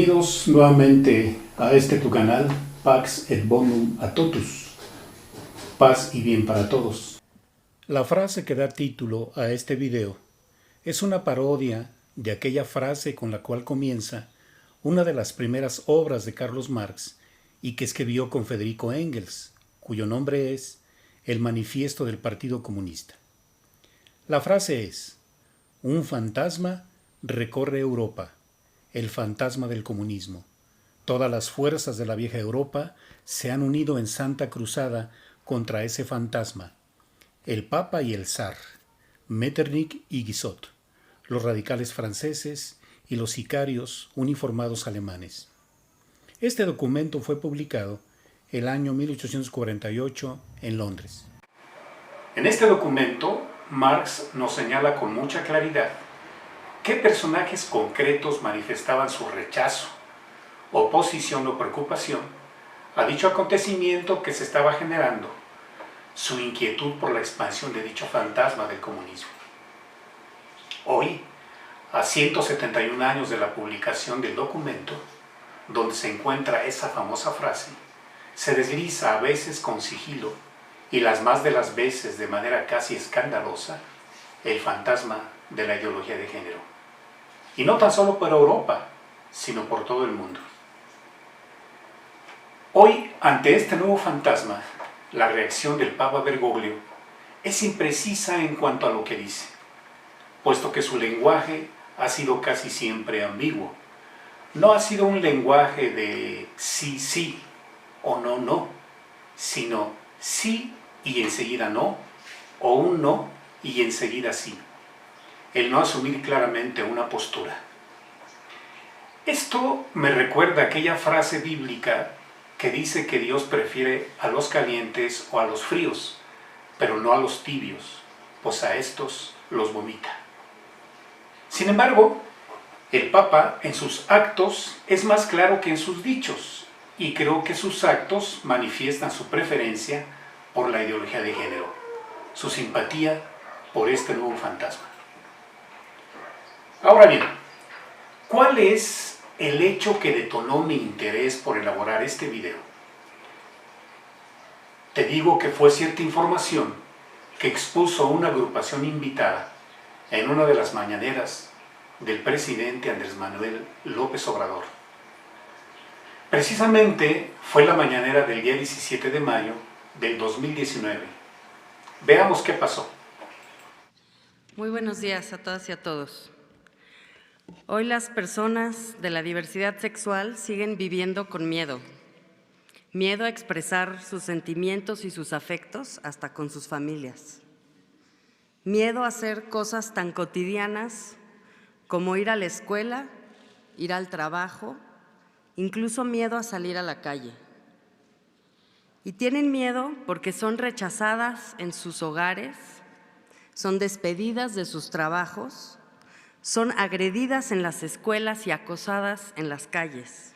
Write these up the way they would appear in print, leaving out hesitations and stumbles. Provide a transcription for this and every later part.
Bienvenidos nuevamente a este tu canal, Pax et Bonum a Totus, paz y bien para todos. La frase que da título a este video es una parodia de aquella frase con la cual comienza una de las primeras obras de Carlos Marx y que escribió con Federico Engels, cuyo nombre es El Manifiesto del Partido Comunista. La frase es: un fantasma recorre Europa, el fantasma del comunismo. Todas las fuerzas de la vieja Europa se han unido en santa cruzada contra ese fantasma. El Papa y el Zar, Metternich y Guizot, los radicales franceses y los sicarios uniformados alemanes. Este documento fue publicado el año 1848 en Londres. En este documento, Marx nos señala con mucha claridad qué personajes concretos manifestaban su rechazo, oposición o preocupación a dicho acontecimiento que se estaba generando, su inquietud por la expansión de dicho fantasma del comunismo. Hoy, a 171 años de la publicación del documento, donde se encuentra esa famosa frase, se desliza a veces con sigilo y las más de las veces de manera casi escandalosa el fantasma de la ideología de género. Y no tan solo por Europa, sino por todo el mundo. Hoy, ante este nuevo fantasma, la reacción del Papa Bergoglio es imprecisa en cuanto a lo que dice, puesto que su lenguaje ha sido casi siempre ambiguo. No ha sido un lenguaje de sí, sí o no, no, sino sí y enseguida no, o un no y enseguida sí. El no asumir claramente una postura. Esto me recuerda aquella frase bíblica que dice que Dios prefiere a los calientes o a los fríos, pero no a los tibios, pues a estos los vomita. Sin embargo, el Papa en sus actos es más claro que en sus dichos, y creo que sus actos manifiestan su preferencia por la ideología de género, su simpatía por este nuevo fantasma. Ahora bien, ¿cuál es el hecho que detonó mi interés por elaborar este video? Te digo que fue cierta información que expuso una agrupación invitada en una de las mañaneras del presidente Andrés Manuel López Obrador. Precisamente fue la mañanera del día 17 de mayo del 2019. Veamos qué pasó. Muy buenos días a todas y a todos. Hoy las personas de la diversidad sexual siguen viviendo con miedo. Miedo a expresar sus sentimientos y sus afectos hasta con sus familias. Miedo a hacer cosas tan cotidianas como ir a la escuela, ir al trabajo, incluso miedo a salir a la calle. Y tienen miedo porque son rechazadas en sus hogares, son despedidas de sus trabajos, son agredidas en las escuelas y acosadas en las calles.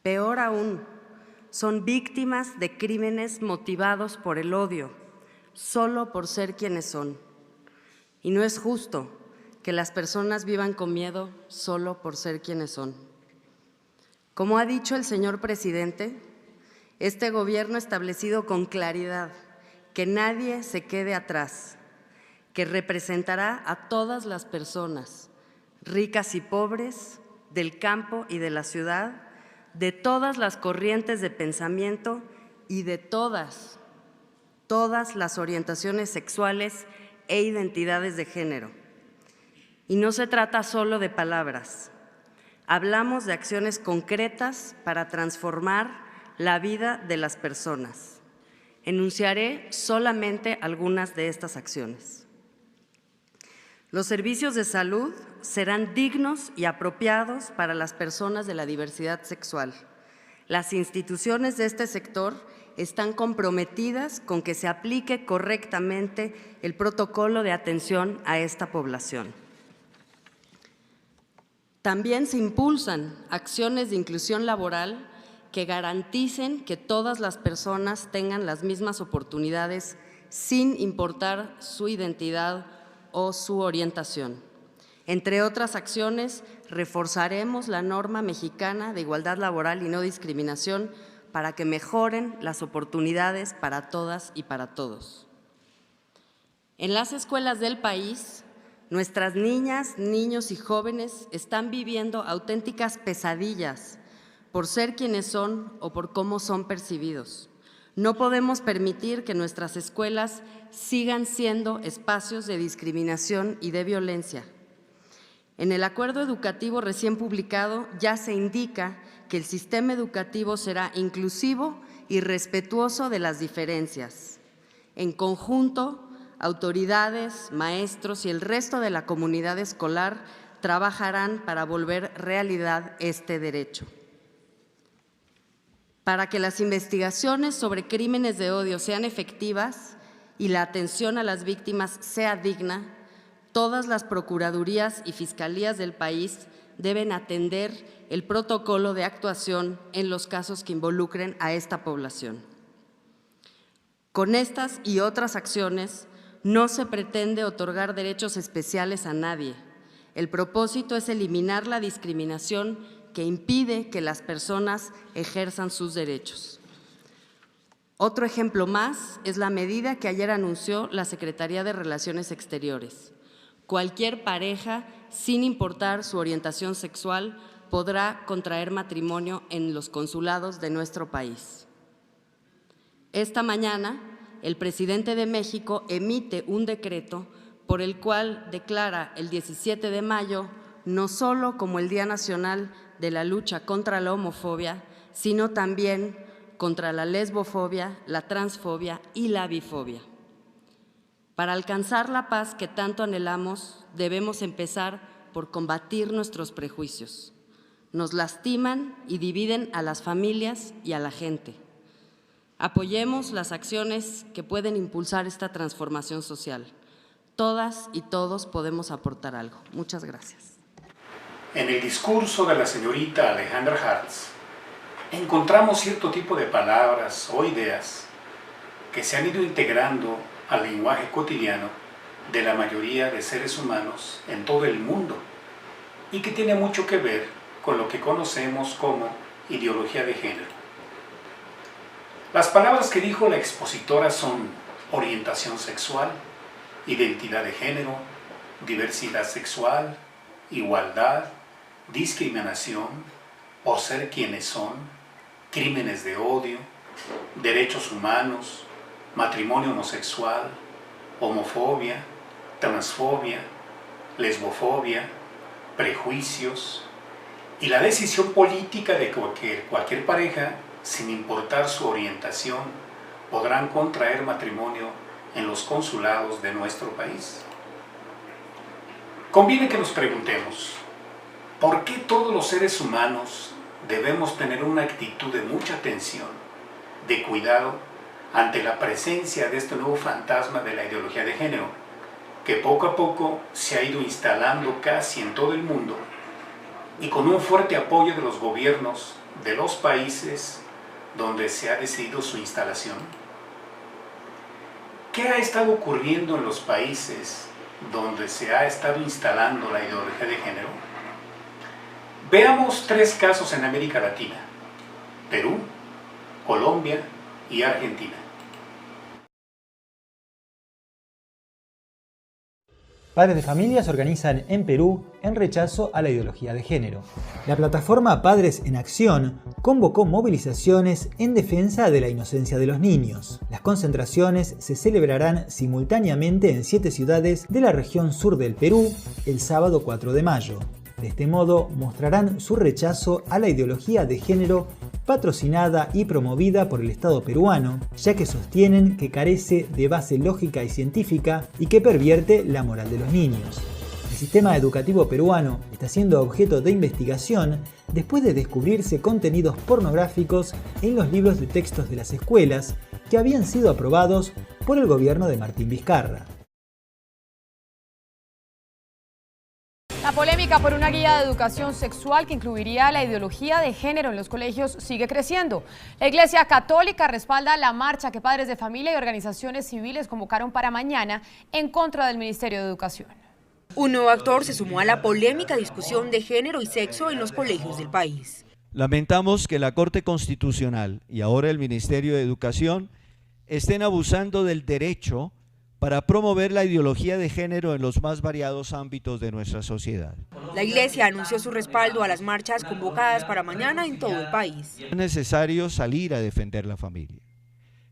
Peor aún, son víctimas de crímenes motivados por el odio, solo por ser quienes son. Y no es justo que las personas vivan con miedo solo por ser quienes son. Como ha dicho el señor presidente, este gobierno ha establecido con claridad que nadie se quede atrás, que representará a todas las personas, ricas y pobres, del campo y de la ciudad, de todas las corrientes de pensamiento y de todas las orientaciones sexuales e identidades de género. Y no se trata solo de palabras. Hablamos de acciones concretas para transformar la vida de las personas. Enunciaré solamente algunas de estas acciones. Los servicios de salud serán dignos y apropiados para las personas de la diversidad sexual. Las instituciones de este sector están comprometidas con que se aplique correctamente el protocolo de atención a esta población. También se impulsan acciones de inclusión laboral que garanticen que todas las personas tengan las mismas oportunidades sin importar su identidad o su orientación. Entre otras acciones, reforzaremos la norma mexicana de igualdad laboral y no discriminación para que mejoren las oportunidades para todas y para todos. En las escuelas del país, nuestras niñas, niños y jóvenes están viviendo auténticas pesadillas por ser quienes son o por cómo son percibidos. No podemos permitir que nuestras escuelas sigan siendo espacios de discriminación y de violencia. En el acuerdo educativo recién publicado ya se indica que el sistema educativo será inclusivo y respetuoso de las diferencias. En conjunto, autoridades, maestros y el resto de la comunidad escolar trabajarán para volver realidad este derecho. Para que las investigaciones sobre crímenes de odio sean efectivas y la atención a las víctimas sea digna, todas las procuradurías y fiscalías del país deben atender el protocolo de actuación en los casos que involucren a esta población. Con estas y otras acciones no se pretende otorgar derechos especiales a nadie. El propósito es eliminar la discriminación que impide que las personas ejerzan sus derechos. Otro ejemplo más es la medida que ayer anunció la Secretaría de Relaciones Exteriores. Cualquier pareja, sin importar su orientación sexual, podrá contraer matrimonio en los consulados de nuestro país. Esta mañana, el presidente de México emite un decreto por el cual declara el 17 de mayo no solo como el Día Nacional de la Lucha contra la Homofobia, sino también contra la lesbofobia, la transfobia y la bifobia. Para alcanzar la paz que tanto anhelamos, debemos empezar por combatir nuestros prejuicios. Nos lastiman y dividen a las familias y a la gente. Apoyemos las acciones que pueden impulsar esta transformación social. Todas y todos podemos aportar algo. Muchas gracias. En el discurso de la señorita Alejandra Hartz, encontramos cierto tipo de palabras o ideas que se han ido integrando al lenguaje cotidiano de la mayoría de seres humanos en todo el mundo y que tiene mucho que ver con lo que conocemos como ideología de género. Las palabras que dijo la expositora son orientación sexual, identidad de género, diversidad sexual, igualdad, discriminación, por ser quienes son, crímenes de odio, derechos humanos, matrimonio homosexual, homofobia, transfobia, lesbofobia, prejuicios y la decisión política de que cualquier pareja, sin importar su orientación, podrán contraer matrimonio en los consulados de nuestro país. Conviene que nos preguntemos, ¿por qué todos los seres humanos debemos tener una actitud de mucha atención, de cuidado, ante la presencia de este nuevo fantasma de la ideología de género, que poco a poco se ha ido instalando casi en todo el mundo y con un fuerte apoyo de los gobiernos de los países donde se ha decidido su instalación? ¿Qué ha estado ocurriendo en los países donde se ha estado instalando la ideología de género? Veamos 3 casos en América Latina: Perú, Colombia y Argentina. Padres de familia se organizan en Perú en rechazo a la ideología de género. La plataforma Padres en Acción convocó movilizaciones en defensa de la inocencia de los niños. Las concentraciones se celebrarán simultáneamente en 7 ciudades de la región sur del Perú el sábado 4 de mayo. De este modo mostrarán su rechazo a la ideología de género patrocinada y promovida por el Estado peruano, ya que sostienen que carece de base lógica y científica y que pervierte la moral de los niños. El sistema educativo peruano está siendo objeto de investigación después de descubrirse contenidos pornográficos en los libros de textos de las escuelas que habían sido aprobados por el gobierno de Martín Vizcarra. La polémica por una guía de educación sexual que incluiría la ideología de género en los colegios sigue creciendo. La Iglesia Católica respalda la marcha que padres de familia y organizaciones civiles convocaron para mañana en contra del Ministerio de Educación. Un nuevo actor se sumó a la polémica discusión de género y sexo en los colegios del país. Lamentamos que la Corte Constitucional y ahora el Ministerio de Educación estén abusando del derecho para promover la ideología de género en los más variados ámbitos de nuestra sociedad. La Iglesia anunció su respaldo a las marchas convocadas para mañana en todo el país. Es necesario salir a defender la familia.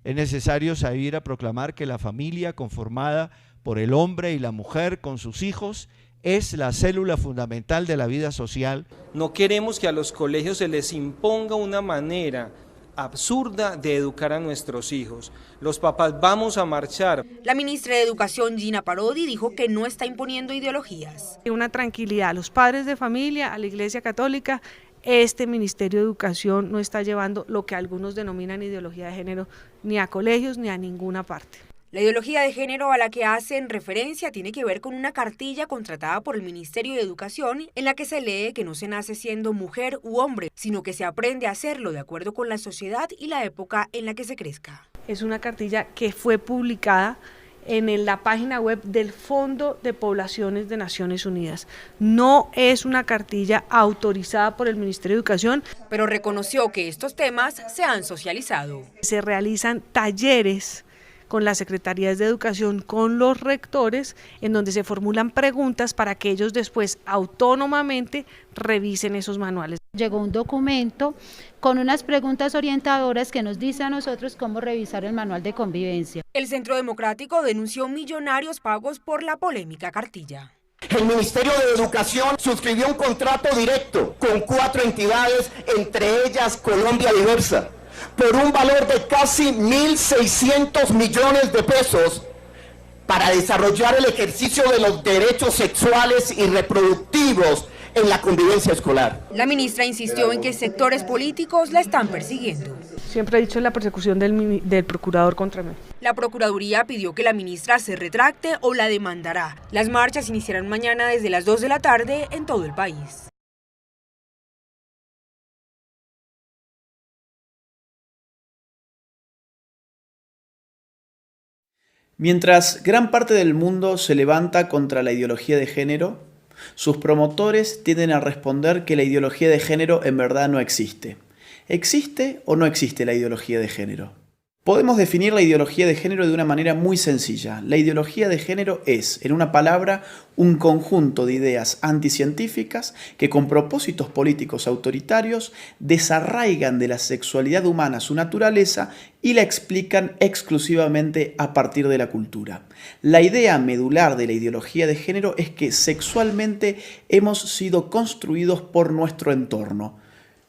Es necesario salir a proclamar que la familia conformada por el hombre y la mujer con sus hijos es la célula fundamental de la vida social. No queremos que a los colegios se les imponga una manera absurda de educar a nuestros hijos. Los papás vamos a marchar. La ministra de Educación, Gina Parodi, dijo que no está imponiendo ideologías. Una tranquilidad a los padres de familia, a la Iglesia Católica. Este Ministerio de Educación no está llevando lo que algunos denominan ideología de género ni a colegios ni a ninguna parte. La ideología de género a la que hacen referencia tiene que ver con una cartilla contratada por el Ministerio de Educación en la que se lee que no se nace siendo mujer u hombre, sino que se aprende a hacerlo de acuerdo con la sociedad y la época en la que se crezca. Es una cartilla que fue publicada en la página web del Fondo de Poblaciones de Naciones Unidas. No es una cartilla autorizada por el Ministerio de Educación. Pero reconoció que estos temas se han socializado. Se realizan talleres con las secretarías de educación, con los rectores, en donde se formulan preguntas para que ellos después autónomamente revisen esos manuales. Llegó un documento con unas preguntas orientadoras que nos dice a nosotros cómo revisar el manual de convivencia. El Centro Democrático denunció millonarios pagos por la polémica cartilla. El Ministerio de Educación suscribió un contrato directo con 4 entidades, entre ellas Colombia Diversa, por un valor de casi 1.600 millones de pesos para desarrollar el ejercicio de los derechos sexuales y reproductivos en la convivencia escolar. La ministra insistió en que sectores políticos la están persiguiendo. Siempre he dicho la persecución del procurador contra mí. La Procuraduría pidió que la ministra se retracte o la demandará. Las marchas iniciarán mañana desde las 2 de la tarde en todo el país. Mientras gran parte del mundo se levanta contra la ideología de género, sus promotores tienden a responder que la ideología de género en verdad no existe. ¿Existe o no existe la ideología de género? Podemos definir la ideología de género de una manera muy sencilla. La ideología de género es, en una palabra, un conjunto de ideas anticientíficas que con propósitos políticos autoritarios desarraigan de la sexualidad humana su naturaleza y la explican exclusivamente a partir de la cultura. La idea medular de la ideología de género es que sexualmente hemos sido construidos por nuestro entorno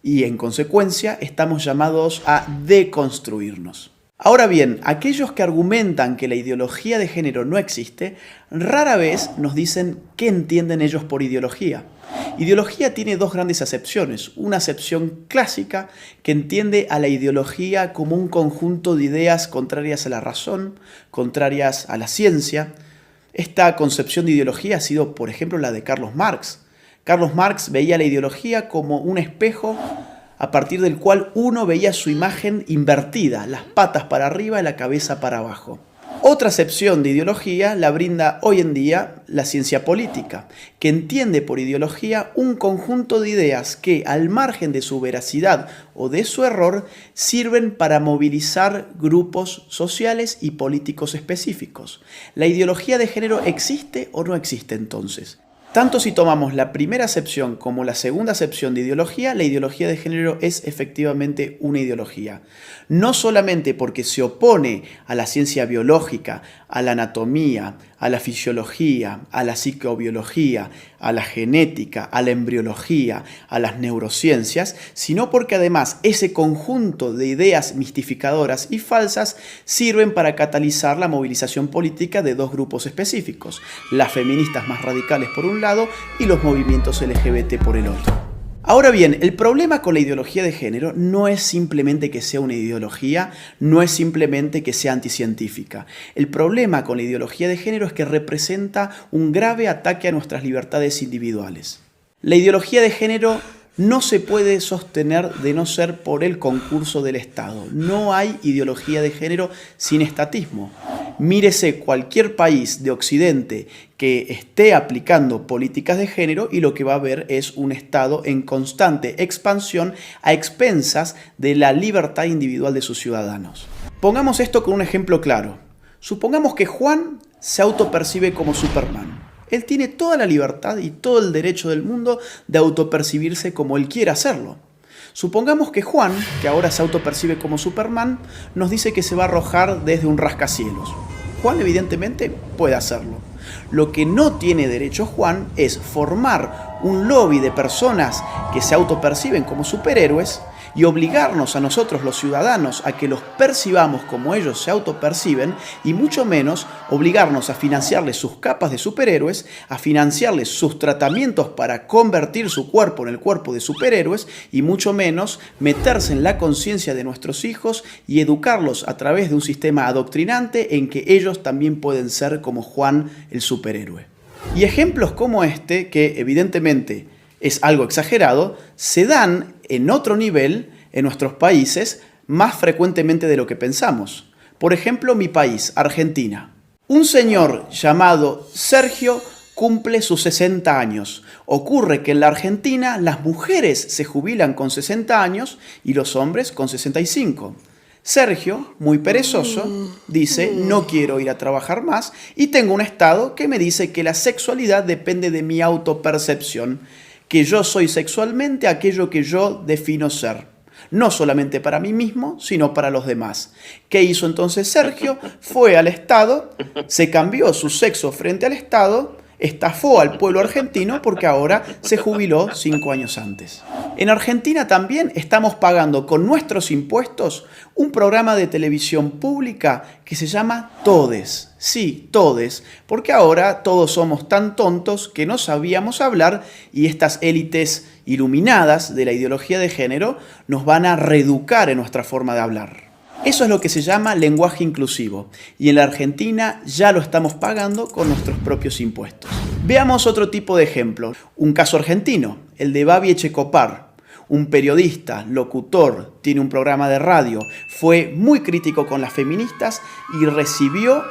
y en consecuencia estamos llamados a deconstruirnos. Ahora bien, aquellos que argumentan que la ideología de género no existe, rara vez nos dicen qué entienden ellos por ideología. Ideología tiene dos grandes acepciones. Una acepción clásica que entiende a la ideología como un conjunto de ideas contrarias a la razón, contrarias a la ciencia. Esta concepción de ideología ha sido, por ejemplo, la de Carlos Marx. Carlos Marx veía la ideología como un espejo a partir del cual uno veía su imagen invertida, las patas para arriba y la cabeza para abajo. Otra acepción de ideología la brinda hoy en día la ciencia política, que entiende por ideología un conjunto de ideas que, al margen de su veracidad o de su error, sirven para movilizar grupos sociales y políticos específicos. ¿La ideología de género existe o no existe entonces? Tanto si tomamos la primera acepción como la segunda acepción de ideología, la ideología de género es efectivamente una ideología. No solamente porque se opone a la ciencia biológica, a la anatomía, a la fisiología, a la psicobiología, a la genética, a la embriología, a las neurociencias, sino porque además ese conjunto de ideas mistificadoras y falsas sirven para catalizar la movilización política de dos grupos específicos, las feministas más radicales por un lado y los movimientos LGBT por el otro. Ahora bien, el problema con la ideología de género no es simplemente que sea una ideología, no es simplemente que sea anticientífica. El problema con la ideología de género es que representa un grave ataque a nuestras libertades individuales. La ideología de género no se puede sostener de no ser por el concurso del Estado. No hay ideología de género sin estatismo. Mírese cualquier país de Occidente que esté aplicando políticas de género y lo que va a ver es un Estado en constante expansión a expensas de la libertad individual de sus ciudadanos. Pongamos esto con un ejemplo claro. Supongamos que Juan se autopercibe como Superman. Él tiene toda la libertad y todo el derecho del mundo de autopercibirse como él quiera hacerlo. Supongamos que Juan, que ahora se autopercibe como Superman, nos dice que se va a arrojar desde un rascacielos. Juan evidentemente puede hacerlo. Lo que no tiene derecho Juan es formar un lobby de personas que se autoperciben como superhéroes y obligarnos a nosotros los ciudadanos a que los percibamos como ellos se autoperciben y mucho menos obligarnos a financiarles sus capas de superhéroes, a financiarles sus tratamientos para convertir su cuerpo en el cuerpo de superhéroes y mucho menos meterse en la conciencia de nuestros hijos y educarlos a través de un sistema adoctrinante en que ellos también pueden ser como Juan el superhéroe. Y ejemplos como este, que evidentemente es algo exagerado, se dan en otro nivel en nuestros países más frecuentemente de lo que pensamos. Por ejemplo, mi país, Argentina. Un señor llamado Sergio cumple sus 60 años. Ocurre que en la Argentina las mujeres se jubilan con 60 años y los hombres con 65. Sergio, muy perezoso, dice: no quiero ir a trabajar más y tengo un estado que me dice que la sexualidad depende de mi autopercepción, que yo soy sexualmente aquello que yo defino ser, no solamente para mí mismo, sino para los demás. ¿Qué hizo entonces Sergio? Fue al Estado, se cambió su sexo frente al Estado, estafó al pueblo argentino porque ahora se jubiló 5 años antes. En Argentina también estamos pagando con nuestros impuestos un programa de televisión pública que se llama Todes. Sí, Todes, porque ahora todos somos tan tontos que no sabíamos hablar y estas élites iluminadas de la ideología de género nos van a reeducar en nuestra forma de hablar. Eso es lo que se llama lenguaje inclusivo y en la Argentina ya lo estamos pagando con nuestros propios impuestos. Veamos otro tipo de ejemplo, un caso argentino, el de Babi Echecopar. Un periodista, locutor, tiene un programa de radio, fue muy crítico con las feministas y recibió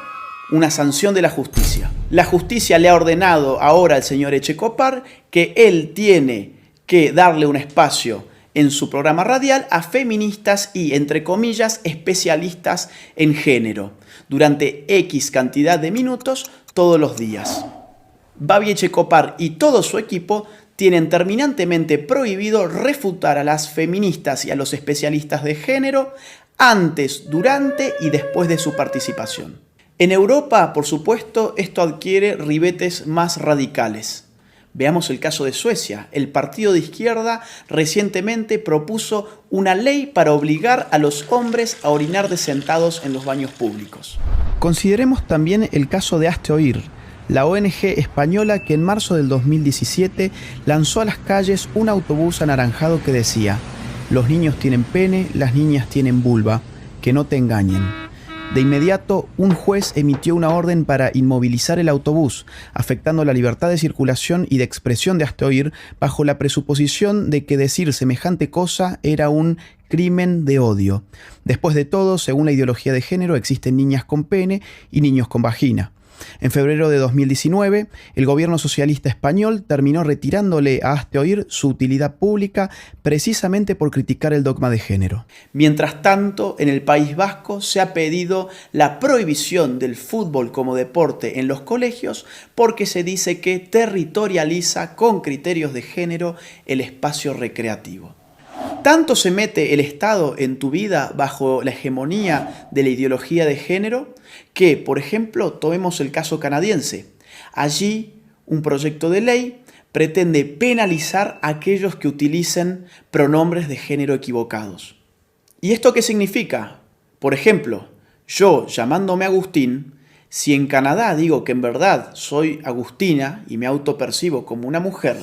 una sanción de la justicia. La justicia le ha ordenado ahora al señor Echecopar que él tiene que darle un espacio en su programa radial a feministas y, entre comillas, especialistas en género, durante X cantidad de minutos todos los días. Babi Echecopar y todo su equipo tienen terminantemente prohibido refutar a las feministas y a los especialistas de género antes, durante y después de su participación. En Europa, por supuesto, esto adquiere ribetes más radicales. Veamos el caso de Suecia. El partido de izquierda recientemente propuso una ley para obligar a los hombres a orinar sentados en los baños públicos. Consideremos también el caso de Hazte Oír, la ONG española que en marzo del 2017 lanzó a las calles un autobús anaranjado que decía: los niños tienen pene, las niñas tienen vulva, que no te engañen. De inmediato, un juez emitió una orden para inmovilizar el autobús, afectando la libertad de circulación y de expresión de Hazte Oír, bajo la presuposición de que decir semejante cosa era un crimen de odio. Después de todo, según la ideología de género, existen niñas con pene y niños con vagina. En febrero de 2019, el gobierno socialista español terminó retirándole a Hazte Oír su utilidad pública precisamente por criticar el dogma de género. Mientras tanto, en el País Vasco se ha pedido la prohibición del fútbol como deporte en los colegios porque se dice que territorializa con criterios de género el espacio recreativo. ¿Tanto se mete el Estado en tu vida bajo la hegemonía de la ideología de género que, por ejemplo, tomemos el caso canadiense? Allí, un proyecto de ley pretende penalizar a aquellos que utilicen pronombres de género equivocados. ¿Y esto qué significa? Por ejemplo, yo, llamándome Agustín, si en Canadá digo que en verdad soy Agustina y me autopercibo como una mujer,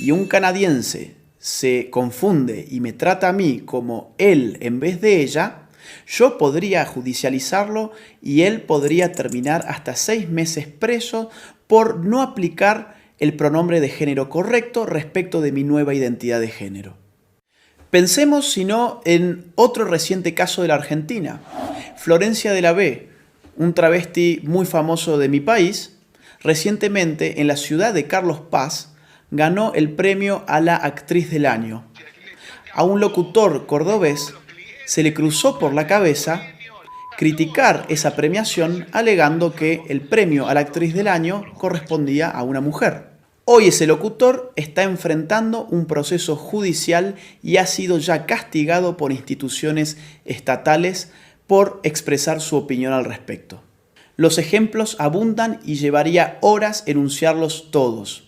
y un canadiense se confunde y me trata a mí como él en vez de ella, yo podría judicializarlo y él podría terminar hasta 6 meses preso por no aplicar el pronombre de género correcto respecto de mi nueva identidad de género. Pensemos, si no, en otro reciente caso de la Argentina. Florencia de la B, un travesti muy famoso de mi país, recientemente en la ciudad de Carlos Paz ganó el premio a la actriz del año. A un locutor cordobés se le cruzó por la cabeza criticar esa premiación alegando que el premio a la actriz del año correspondía a una mujer. Hoy ese locutor está enfrentando un proceso judicial y ha sido ya castigado por instituciones estatales por expresar su opinión al respecto. Los ejemplos abundan y llevaría horas enunciarlos todos.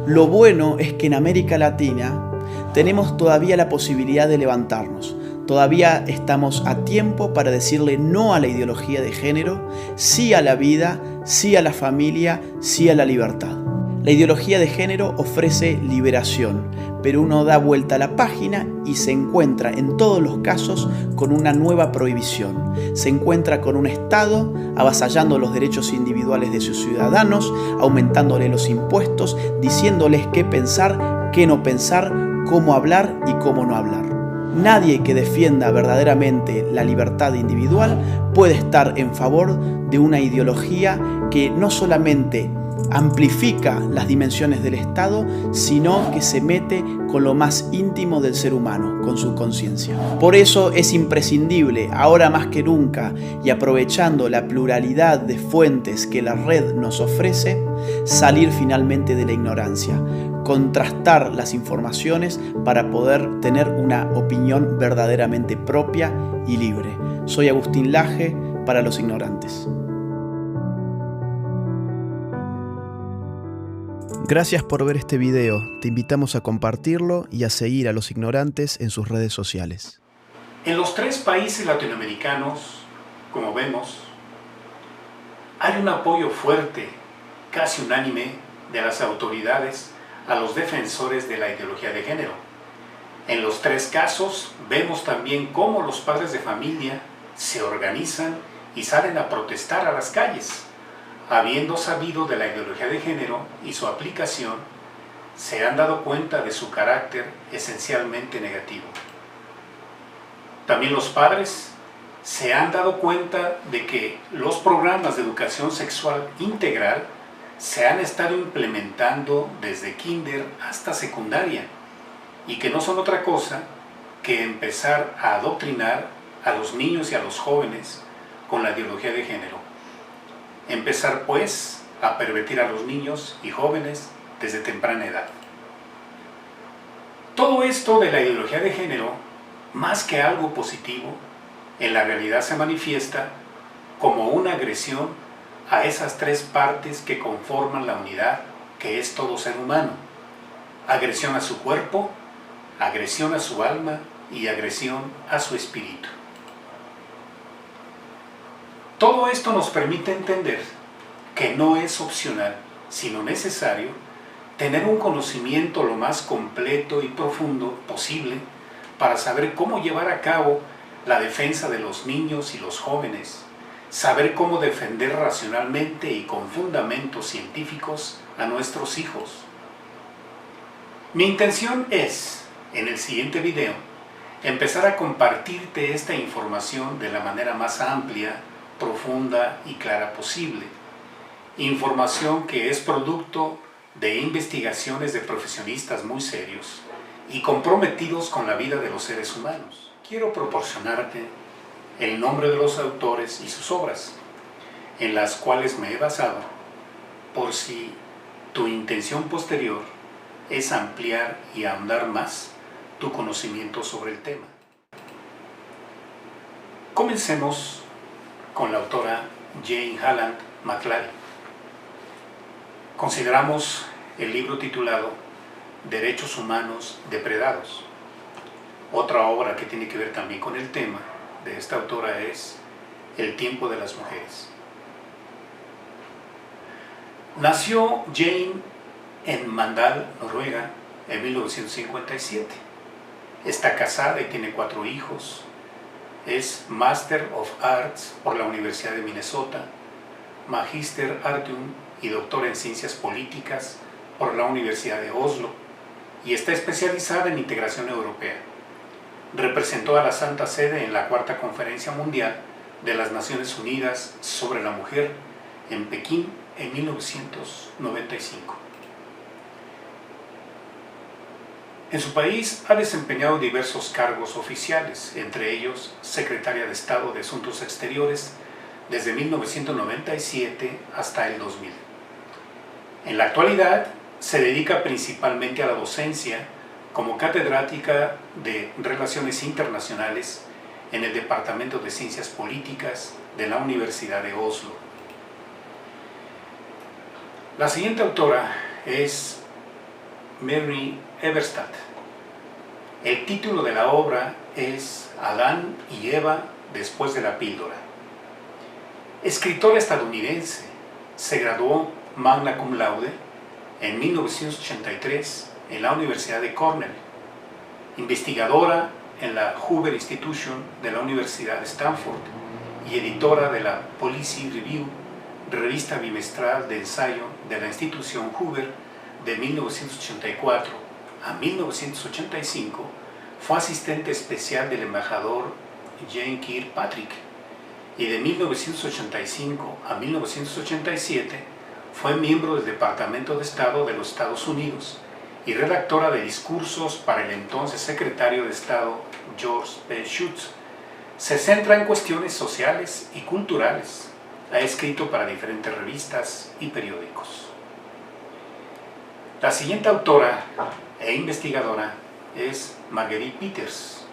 Lo bueno es que en América Latina tenemos todavía la posibilidad de levantarnos. Todavía estamos a tiempo para decirle no a la ideología de género, sí a la vida, sí a la familia, sí a la libertad. La ideología de género ofrece liberación, pero uno da vuelta a la página y se encuentra en todos los casos con una nueva prohibición. Se encuentra con un Estado avasallando los derechos individuales de sus ciudadanos, aumentándole los impuestos, diciéndoles qué pensar, qué no pensar, cómo hablar y cómo no hablar. Nadie que defienda verdaderamente la libertad individual puede estar en favor de una ideología que no solamente amplifica las dimensiones del Estado, sino que se mete con lo más íntimo del ser humano, con su conciencia. Por eso es imprescindible, ahora más que nunca, y aprovechando la pluralidad de fuentes que la red nos ofrece, salir finalmente de la ignorancia, contrastar las informaciones para poder tener una opinión verdaderamente propia y libre. Soy Agustín Laje para Los Ignorantes. Gracias por ver este video. Te invitamos a compartirlo y a seguir a Los Ignorantes en sus redes sociales. En los 3 países latinoamericanos, como vemos, hay un apoyo fuerte, casi unánime, de las autoridades a los defensores de la ideología de género. En los 3 casos vemos también cómo los padres de familia se organizan y salen a protestar a las calles. Habiendo sabido de la ideología de género y su aplicación, se han dado cuenta de su carácter esencialmente negativo. También los padres se han dado cuenta de que los programas de educación sexual integral se han estado implementando desde kinder hasta secundaria y que no son otra cosa que empezar a adoctrinar a los niños y a los jóvenes con la ideología de género. Empezar pues a pervertir a los niños y jóvenes desde temprana edad. Todo esto de la ideología de género, más que algo positivo, en la realidad se manifiesta como una agresión a esas 3 partes que conforman la unidad que es todo ser humano. Agresión a su cuerpo, agresión a su alma y agresión a su espíritu. Todo esto nos permite entender que no es opcional, sino necesario, tener un conocimiento lo más completo y profundo posible para saber cómo llevar a cabo la defensa de los niños y los jóvenes, saber cómo defender racionalmente y con fundamentos científicos a nuestros hijos. Mi intención es, en el siguiente video, empezar a compartirte esta información de la manera más amplia, profunda y clara posible. Información que es producto de investigaciones de profesionistas muy serios y comprometidos con la vida de los seres humanos. Quiero proporcionarte el nombre de los autores y sus obras, en las cuales me he basado, por si tu intención posterior es ampliar y ahondar más tu conocimiento sobre el tema. Comencemos con la autora Jane Halland McClary. Consideramos el libro titulado Derechos Humanos Depredados. Otra obra que tiene que ver también con el tema de esta autora es El tiempo de las mujeres. Nació Jane en Mandal, Noruega, en 1957. Está casada y tiene 4 hijos. Es Master of Arts por la Universidad de Minnesota, Magister Artium y doctora en Ciencias Políticas por la Universidad de Oslo, y está especializada en integración europea. Representó a la Santa Sede en la 4ª Conferencia Mundial de las Naciones Unidas sobre la Mujer en Pekín en 1995. En su país ha desempeñado diversos cargos oficiales, entre ellos Secretaria de Estado de Asuntos Exteriores desde 1997 hasta el 2000. En la actualidad se dedica principalmente a la docencia como catedrática de Relaciones Internacionales en el Departamento de Ciencias Políticas de la Universidad de Oslo. La siguiente autora es Mary Eberstadt. El título de la obra es Adán y Eva después de la píldora. Escritora estadounidense, se graduó magna cum laude en 1983 en la Universidad de Cornell, investigadora en la Hoover Institution de la Universidad de Stanford y editora de la Policy Review, revista bimestral de ensayo de la institución Hoover de 1984 a 1985, fue asistente especial del embajador Jane Kirkpatrick y de 1985 a 1987 fue miembro del Departamento de Estado de los Estados Unidos y redactora de discursos para el entonces secretario de Estado George P. Shultz. Se centra en cuestiones sociales y culturales. Ha escrito para diferentes revistas y periódicos. La siguiente autora e investigadora es Marguerite Peters.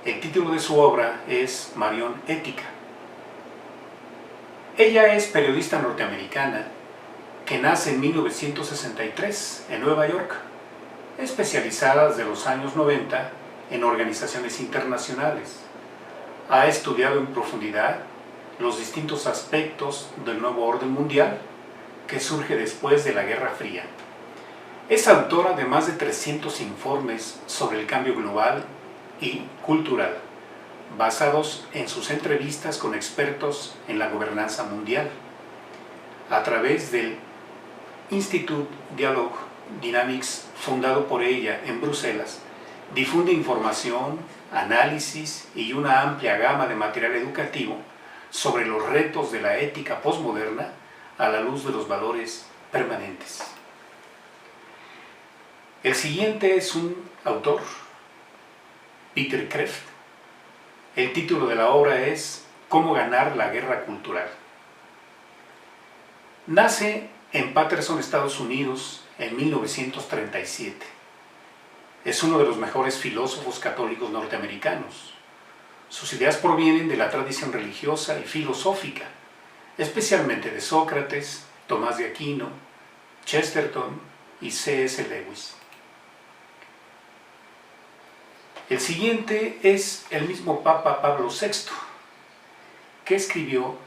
El título de su obra es Marion Ética. Ella es periodista norteamericana que nace en 1963 en Nueva York, especializada desde los años 90 en organizaciones internacionales. Ha estudiado en profundidad los distintos aspectos del nuevo orden mundial que surge después de la Guerra Fría. Es autora de más de 300 informes sobre el cambio global y cultural, basados en sus entrevistas con expertos en la gobernanza mundial. A través del Institut Dialogue Dynamics, fundado por ella en Bruselas, difunde información, análisis y una amplia gama de material educativo sobre los retos de la ética posmoderna a la luz de los valores permanentes. El siguiente es un autor, Peter Kreeft. El título de la obra es Cómo ganar la guerra cultural. Nace en Paterson, Estados Unidos, en 1937. Es uno de los mejores filósofos católicos norteamericanos. Sus ideas provienen de la tradición religiosa y filosófica, especialmente de Sócrates, Tomás de Aquino, Chesterton y C.S. Lewis. El siguiente es el mismo Papa Pablo VI, que escribió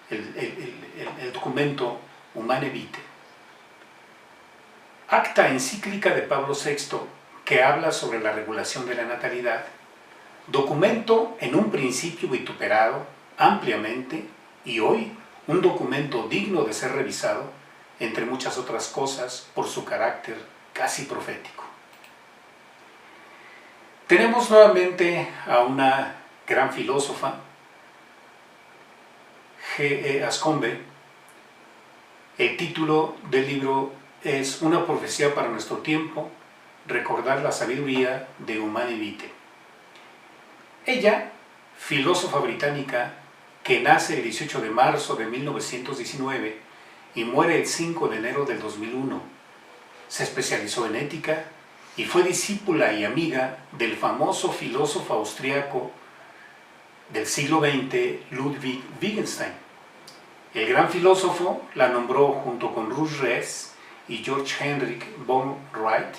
el documento Humane Vitae. Acta encíclica de Pablo VI que habla sobre la regulación de la natalidad, documento en un principio vituperado ampliamente y hoy un documento digno de ser revisado, entre muchas otras cosas, por su carácter casi profético. Tenemos nuevamente a una gran filósofa, G.E. Ascombe. El título del libro es Una profecía para nuestro tiempo, recordar la sabiduría de Humane Vitae. Ella, filósofa británica que nace el 18 de marzo de 1919 y muere el 5 de enero del 2001, se especializó en ética y fue discípula y amiga del famoso filósofo austriaco del siglo XX, Ludwig Wittgenstein. El gran filósofo la nombró junto con Ruth Rees y George Henrik von Wright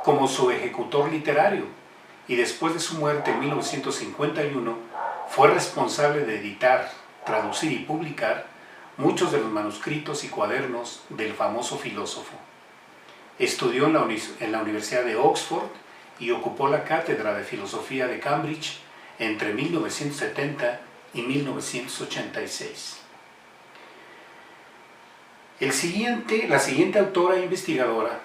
como su ejecutor literario, y después de su muerte en 1951 fue responsable de editar, traducir y publicar muchos de los manuscritos y cuadernos del famoso filósofo. Estudió en la Universidad de Oxford y ocupó la cátedra de filosofía de Cambridge entre 1970 y 1986. La siguiente autora e investigadora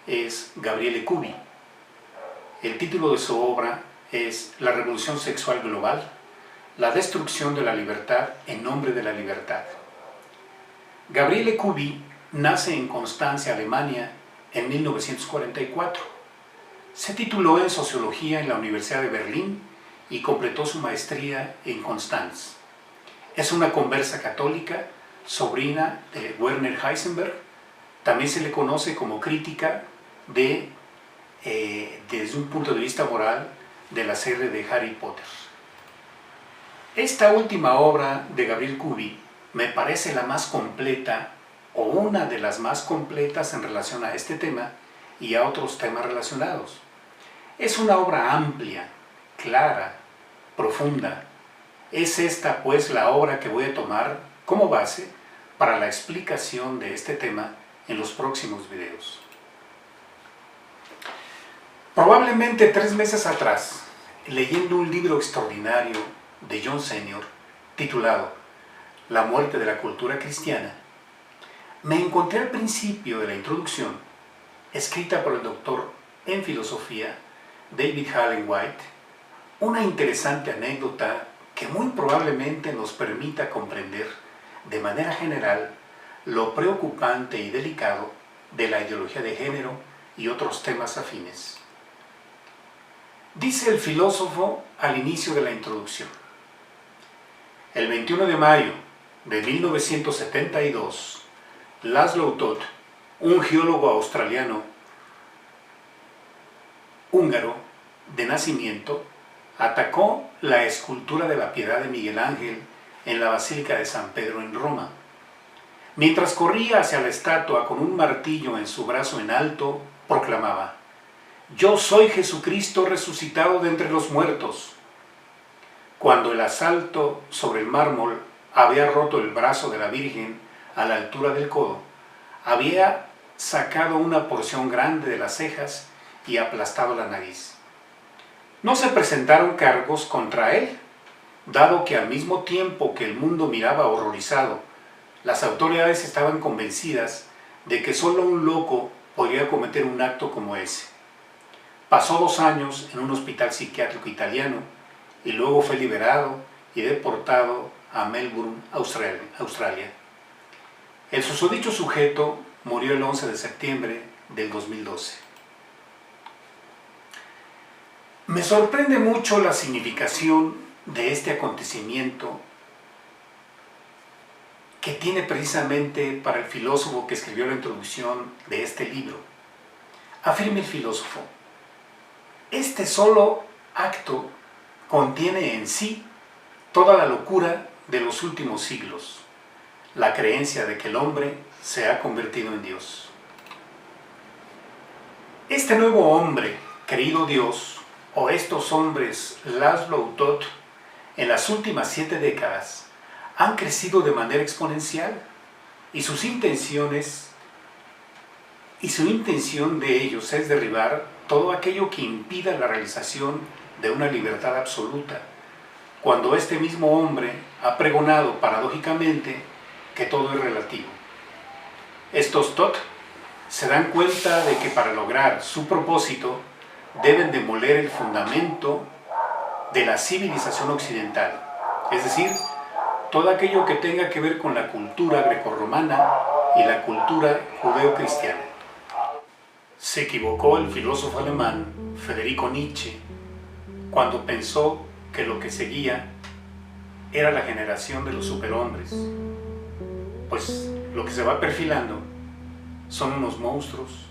es Gabriele Kubi. El título de su obra es La revolución sexual global, la destrucción de la libertad en nombre de la libertad. Gabriele Kubi nace en Constanza, Alemania, en 1944. Se tituló en Sociología en la Universidad de Berlín y completó su maestría en Constanz. Es una conversa católica, sobrina de Werner Heisenberg. También se le conoce como crítica desde un punto de vista moral de la serie de Harry Potter. Esta última obra de Gabriele Kubi me parece la más completa o una de las más completas en relación a este tema y a otros temas relacionados. Es una obra amplia, clara, profunda. Es esta pues la obra que voy a tomar como base para la explicación de este tema en los próximos videos. Probablemente 3 meses atrás, leyendo un libro extraordinario de John Senior titulado La muerte de la cultura cristiana, me encontré al principio de la introducción, escrita por el doctor en filosofía David Allen White, una interesante anécdota que muy probablemente nos permita comprender de manera general lo preocupante y delicado de la ideología de género y otros temas afines. Dice el filósofo al inicio de la introducción: el 21 de mayo de 1972, Laszlo Toth, un geólogo australiano húngaro de nacimiento, atacó la escultura de la Piedad de Miguel Ángel en la Basílica de San Pedro en Roma. Mientras corría hacia la estatua con un martillo en su brazo en alto, proclamaba: «Yo soy Jesucristo resucitado de entre los muertos». Cuando el asalto sobre el mármol había roto el brazo de la Virgen a la altura del codo, había sacado una porción grande de las cejas y aplastado la nariz. No se presentaron cargos contra él, dado que al mismo tiempo que el mundo miraba horrorizado, las autoridades estaban convencidas de que solo un loco podría cometer un acto como ese. Pasó 2 años en un hospital psiquiátrico italiano y luego fue liberado y deportado a Melbourne, Australia. El susodicho sujeto murió el 11 de septiembre del 2012. Me sorprende mucho la significación de este acontecimiento que tiene precisamente para el filósofo que escribió la introducción de este libro. Afirma el filósofo: este solo acto contiene en sí toda la locura de los últimos siglos, la creencia de que el hombre se ha convertido en Dios. Este nuevo hombre, creído Dios, o estos hombres Laszlo Toth, en las últimas 7 décadas, han crecido de manera exponencial y su intención de ellos es derribar todo aquello que impida la realización de una libertad absoluta, cuando este mismo hombre ha pregonado paradójicamente que todo es relativo. Estos Toth se dan cuenta de que para lograr su propósito deben demoler el fundamento de la civilización occidental, es decir, todo aquello que tenga que ver con la cultura grecorromana y la cultura judeocristiana. Se equivocó el filósofo alemán Friedrich Nietzsche cuando pensó que lo que seguía era la generación de los superhombres, pues lo que se va perfilando son unos monstruos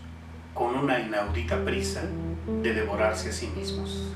con una inaudita prisa de devorarse a sí mismos.